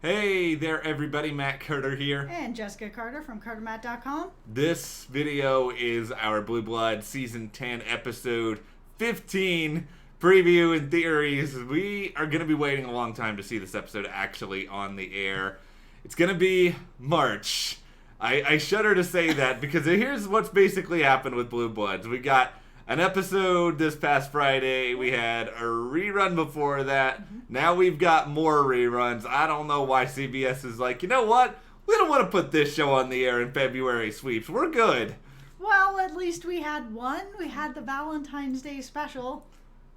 Hey there everybody, Matt Carter here. And Jessica Carter from CARTERMATT.com. This video is our Blue Blood Season 10 Episode 15 preview and theories. We are going to be waiting a long time to see this episode actually on the air. It's going to be March. I shudder to say that because here's what's basically happened with Blue Bloods. We got an episode this past Friday. We had a rerun before that. Now we've got more reruns. I don't know why CBS is like, you know what? We don't want to put this show on the air in February sweeps. We're good. Well, at least we had one. We had the Valentine's Day special.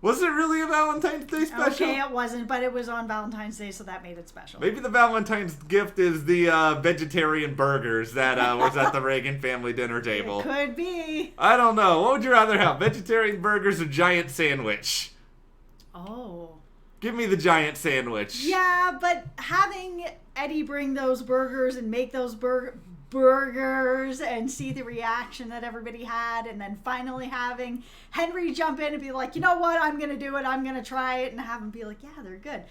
Was it really a Valentine's Day special? Okay, it wasn't, but it was on Valentine's Day, so that made it special. Maybe the Valentine's gift is the vegetarian burgers that was at the Reagan family dinner table. It could be. I don't know. What would you rather have? Vegetarian burgers or giant sandwich? Oh. Give me the giant sandwich. Yeah, but having Eddie bring those burgers and make those burgers and see the reaction that everybody had, and then finally having Henry jump in and be like, you know what, I'm going to do it, I'm going to try it, and have him be like, yeah, they're good.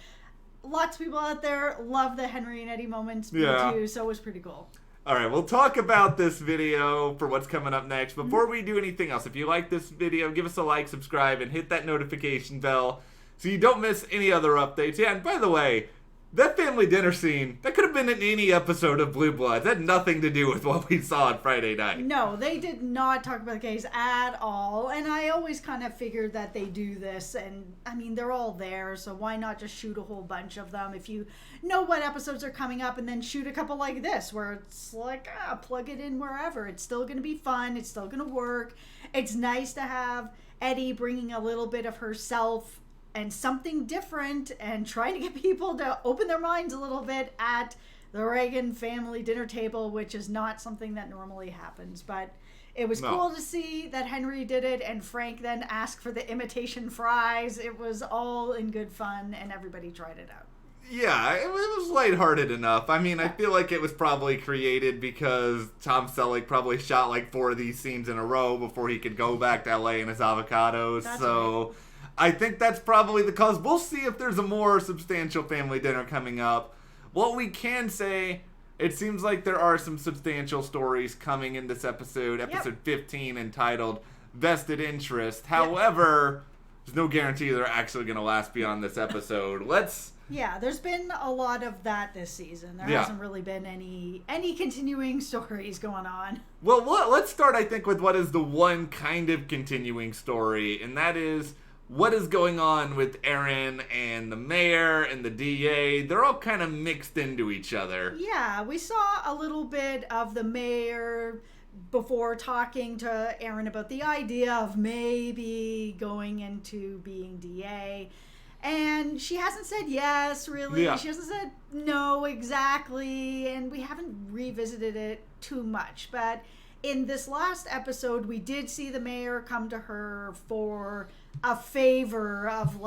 Lots of people out there love the Henry and Eddie moments too, so it was pretty cool. All right, we'll talk about this video for what's coming up next. Before we do anything else, if you like this video, give us a like, subscribe, and hit that notification bell so you don't miss any other updates. Yeah, and by the way, that family dinner scene, that could have been in any episode of Blue Bloods. That had nothing to do with what we saw on Friday night. No, they did not talk about the case at all. And I always kind of figured that they do this. And, I mean, they're all there, so why not just shoot a whole bunch of them if you know what episodes are coming up, and then shoot a couple like this where it's like, plug it in wherever. It's still going to be fun. It's still going to work. It's nice to have Eddie bringing a little bit of herself and something different and trying to get people to open their minds a little bit at the Reagan family dinner table, which is not something that normally happens. But it was cool to see that Henry did it and Frank then asked for the imitation fries. It was all in good fun and everybody tried it out. Yeah, it was lighthearted enough. I mean, I feel like it was probably created because Tom Selleck probably shot like 4 of these scenes in a row before he could go back to LA and his avocados. That's so right. I think that's probably the cause. We'll see if there's a more substantial family dinner coming up. What we can say, it seems like there are some substantial stories coming in this episode, episode 15, entitled Vested Interest. However, there's no guarantee they're actually going to last beyond this episode. Yeah, there's been a lot of that this season. There hasn't really been any continuing stories going on. Well, let's start, I think, with what is the one kind of continuing story, and that is what is going on with Erin and the mayor and the DA. They're all kind of mixed into each other. Yeah, we saw a little bit of the mayor before talking to Erin about the idea of maybe going into being DA. And she hasn't said yes, really. Yeah. She hasn't said no exactly. And we haven't revisited it too much. But in this last episode, we did see the mayor come to her for a favor of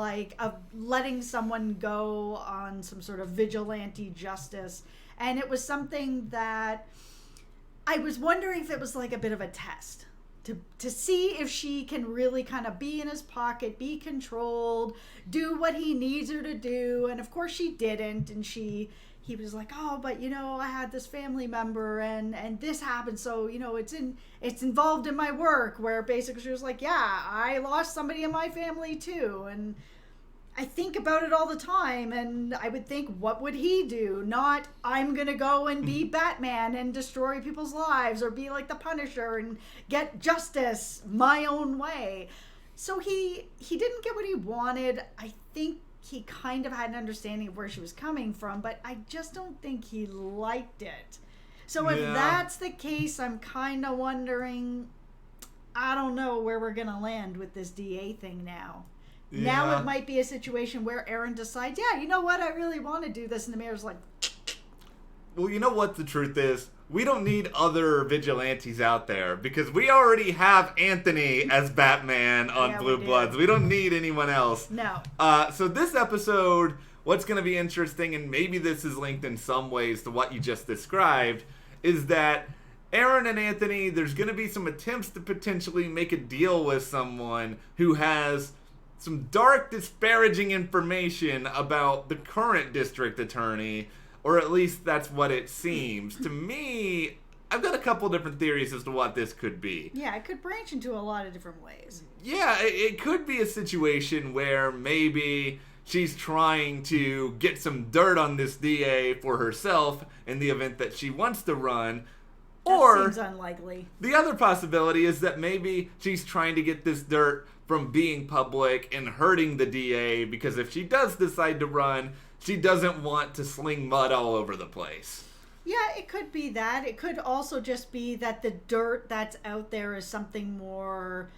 letting someone go on some sort of vigilante justice. And it was something that I was wondering if it was like a bit of a test to see if she can really kind of be in his pocket, be controlled, do what he needs her to do. And of course she didn't. And he was like, oh, but I had this family member and this happened. So, it's involved in my work, where basically she was like, yeah, I lost somebody in my family too. And I think about it all the time, and I would think, what would he do? Not, I'm going to go and be Batman and destroy people's lives, or be like the Punisher and get justice my own way. So he didn't get what he wanted. I think he kind of had an understanding of where she was coming from, but I just don't think he liked it. So if that's the case, I'm kind of wondering, I don't know where we're going to land with this DA thing now. Yeah. Now it might be a situation where Erin decides, yeah, you know what, I really want to do this, and the mayor's like, well, you know what the truth is? We don't need other vigilantes out there, because we already have Anthony as Batman on Blue Bloods. We don't need anyone else. No. So this episode, what's going to be interesting, and maybe this is linked in some ways to what you just described, is that Erin and Anthony, there's going to be some attempts to potentially make a deal with someone who has some dark, disparaging information about the current district attorney. or at least that's what it seems. To me, I've got a couple different theories as to what this could be. Yeah, it could branch into a lot of different ways. Yeah, it could be a situation where maybe she's trying to get some dirt on this DA for herself in the event that she wants to run. That seems unlikely. The other possibility is that maybe she's trying to get this dirt from being public and hurting the DA, because if she does decide to run, she doesn't want to sling mud all over the place. Yeah, it could be that. It could also just be that the dirt that's out there is something more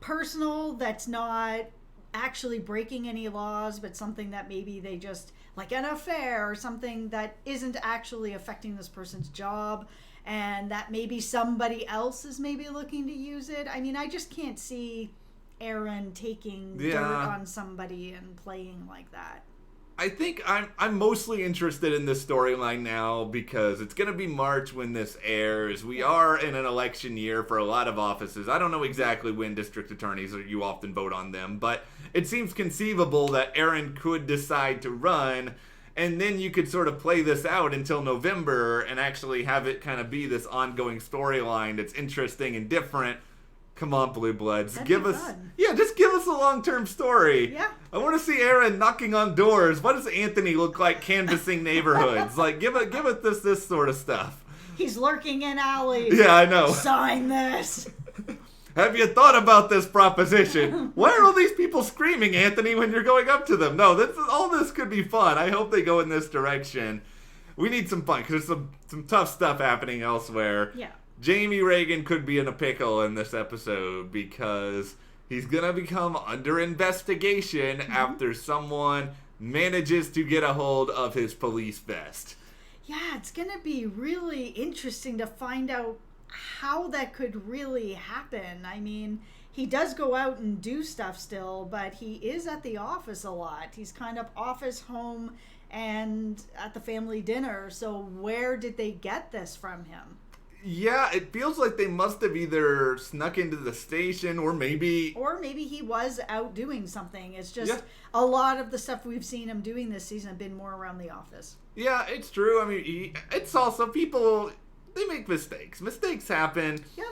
personal, that's not actually breaking any laws, but something that maybe they just, like an affair or something that isn't actually affecting this person's job, and that maybe somebody else is maybe looking to use it. I mean, I just can't see Erin taking dirt on somebody and playing like that. I think I'm mostly interested in this storyline now because it's going to be March when this airs. We are in an election year for a lot of offices. I don't know exactly when district attorneys, or you often vote on them, but it seems conceivable that Erin could decide to run, and then you could sort of play this out until November and actually have it kind of be this ongoing storyline that's interesting and different. Come on, Blue Bloods. That'd give be us fun. just give us a long-term story. Yeah. I want to see Erin knocking on doors. What does Anthony look like canvassing neighborhoods? Like, give it this sort of stuff. He's lurking in alleys. Yeah, I know. Sign this. Have you thought about this proposition? Why are all these people screaming, Anthony, when you're going up to them? No, all this could be fun. I hope they go in this direction. We need some fun, because there's some tough stuff happening elsewhere. Yeah. Jamie Reagan could be in a pickle in this episode because he's going to become under investigation after someone manages to get a hold of his police vest. Yeah, it's going to be really interesting to find out how that could really happen. I mean, he does go out and do stuff still, but he is at the office a lot. He's kind of office, home, and at the family dinner. So where did they get this from him? Yeah, it feels like they must have either snuck into the station or maybe he was out doing something. It's just a lot of the stuff we've seen him doing this season have been more around the office. Yeah, it's true. I mean, it's also people, they make mistakes. Mistakes happen. Yep.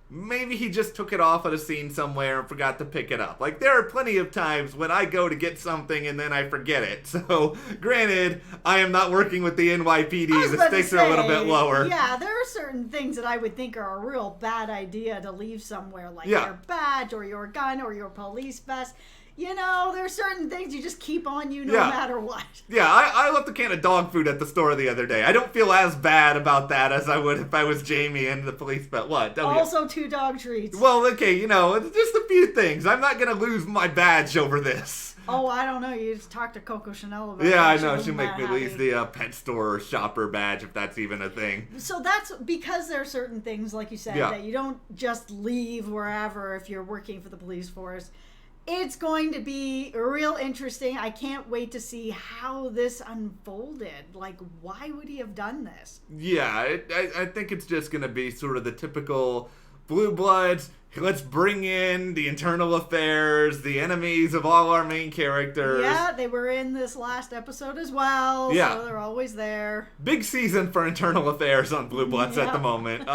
Maybe he just took it off at a scene somewhere and forgot to pick it up. Like, there are plenty of times when I go to get something and then I forget it. So, granted, I am not working with the NYPD. The stakes are a little bit lower. Yeah, there are certain things that I would think are a real bad idea to leave somewhere, like your badge or your gun or your police vest. You know, there are certain things you just keep on you no matter what. Yeah, I left a can of dog food at the store the other day. I don't feel as bad about that as I would if I was Jamie and the police. But what? Also 2 dog treats. Well, okay, it's just a few things. I'm not going to lose my badge over this. Oh, I don't know. You just talk to Coco Chanel about it. Yeah, I know. She'll make me lose the pet store shopper badge, if that's even a thing. So that's because there are certain things, like you said, that you don't just leave wherever if you're working for the police force. It's going to be real interesting. I can't wait to see how this unfolded. Like, why would he have done this? Yeah, I think it's just going to be sort of the typical Blue Bloods. Let's bring in the internal affairs, the enemies of all our main characters. Yeah, they were in this last episode as well, so they're always there. Big season for internal affairs on Blue Bloods at the moment.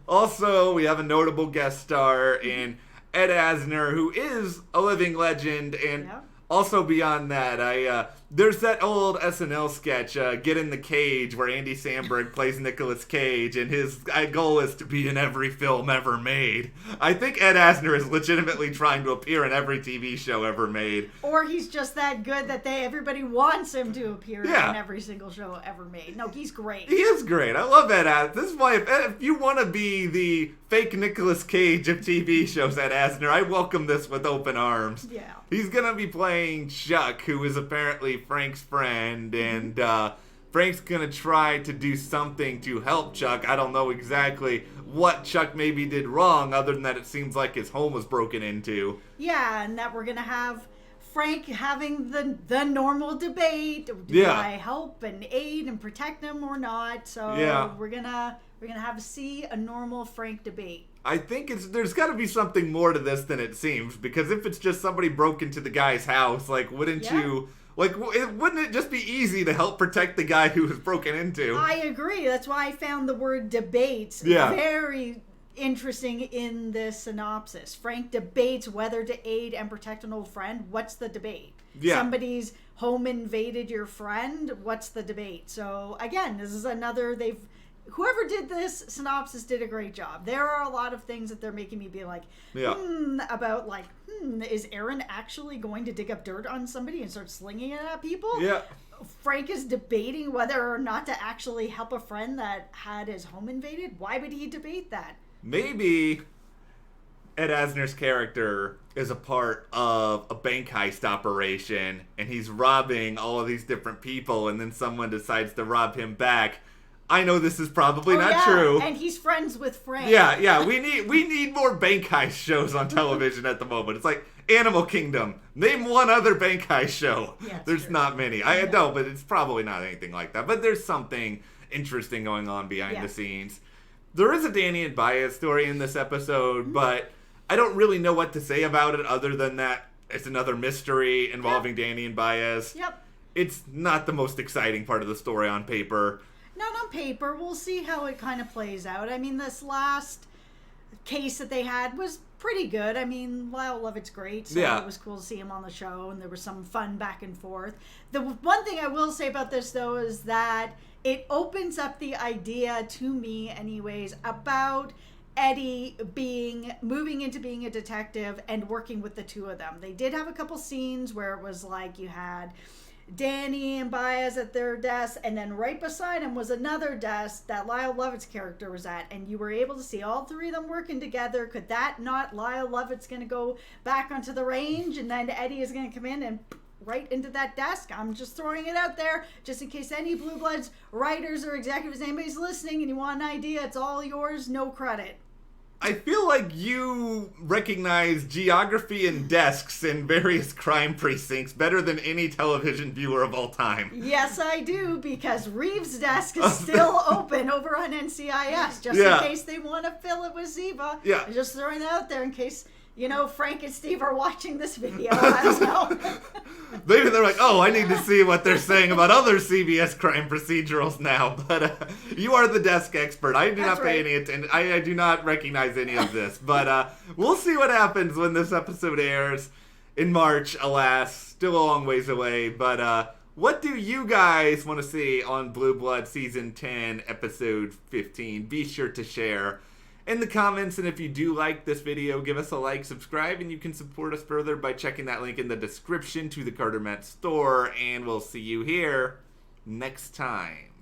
Also, we have a notable guest star in Ed Asner, who is a living legend, and also beyond that, there's that old SNL sketch, Get in the Cage, where Andy Samberg plays Nicolas Cage, and his goal is to be in every film ever made. I think Ed Asner is legitimately trying to appear in every TV show ever made. Or he's just that good that everybody wants him to appear in every single show ever made. No, he's great. He is great. I love Ed Asner. This is why, if you want to be the fake Nicolas Cage of TV shows, Ed Asner, I welcome this with open arms. Yeah. He's going to be playing Chuck, who is apparently Frank's friend, and Frank's going to try to do something to help Chuck. I don't know exactly what Chuck maybe did wrong, other than that it seems like his home was broken into. Yeah, and that we're going to have Frank having the normal debate. Do I help and aid and protect him or not? So we're gonna see a normal Frank debate. I think there's got to be something more to this than it seems, because if it's just somebody broke into the guy's house, like, wouldn't you Like, wouldn't it just be easy to help protect the guy who was broken into? I agree. That's why I found the word debates Yeah. very interesting in this synopsis. Frank debates whether to aid and protect an old friend. What's the debate? Yeah. Somebody's home invaded your friend. What's the debate? So again, this is another, whoever did this synopsis did a great job. There are a lot of things that they're making me be like, about like, is Erin actually going to dig up dirt on somebody and start slinging it at people? Yeah. Frank is debating whether or not to actually help a friend that had his home invaded. Why would he debate that? Maybe Ed Asner's character is a part of a bank heist operation, and he's robbing all of these different people, and then someone decides to rob him back. I know this is probably not true. And he's friends with Frank. Yeah. We need more bank heist shows on television at the moment. It's like Animal Kingdom. Name one other bank heist show. Yeah, there's true. not many. I know, but it's probably not anything like that. But there's something interesting going on behind the scenes. There is a Danny and Baez story in this episode, but I don't really know what to say about it other than that it's another mystery involving Danny and Baez. Yep. It's not the most exciting part of the story on paper. Not on paper. We'll see how it kind of plays out. I mean, this last case that they had was pretty good. I mean, Lyle Lovett's great, so it was cool to see him on the show, and there was some fun back and forth. The one thing I will say about this, though, is that it opens up the idea to me, anyways, about Eddie moving into being a detective and working with the two of them. They did have a couple scenes where it was like you had Danny and Baez at their desk, and then right beside him was another desk that Lyle Lovett's character was at, and you were able to see all three of them working together. Could that not, Lyle Lovett's going to go back onto the range, and then Eddie is going to come in and right into that desk? I'm just throwing it out there, just in case any Blue Bloods writers or executives, anybody's listening, and you want an idea, it's all yours, no credit. I feel like you recognize geography and desks in various crime precincts better than any television viewer of all time. Yes, I do, because Reeves' desk is still open over on NCIS, just in case they want to fill it with Ziva. Yeah. I'm just throwing that out there in case, Frank and Steve are watching this video. I don't know. Maybe they're like, oh, I need to see what they're saying about other CBS crime procedurals now. But you are the desk expert. I do not pay any attention. I do not recognize any of this. But we'll see what happens when this episode airs in March. Alas, still a long ways away. But what do you guys want to see on Blue Blood Season 10, Episode 15? Be sure to share in the comments, and if you do like this video, give us a like, subscribe, and you can support us further by checking that link in the description to the CARTERMATT store, and we'll see you here next time.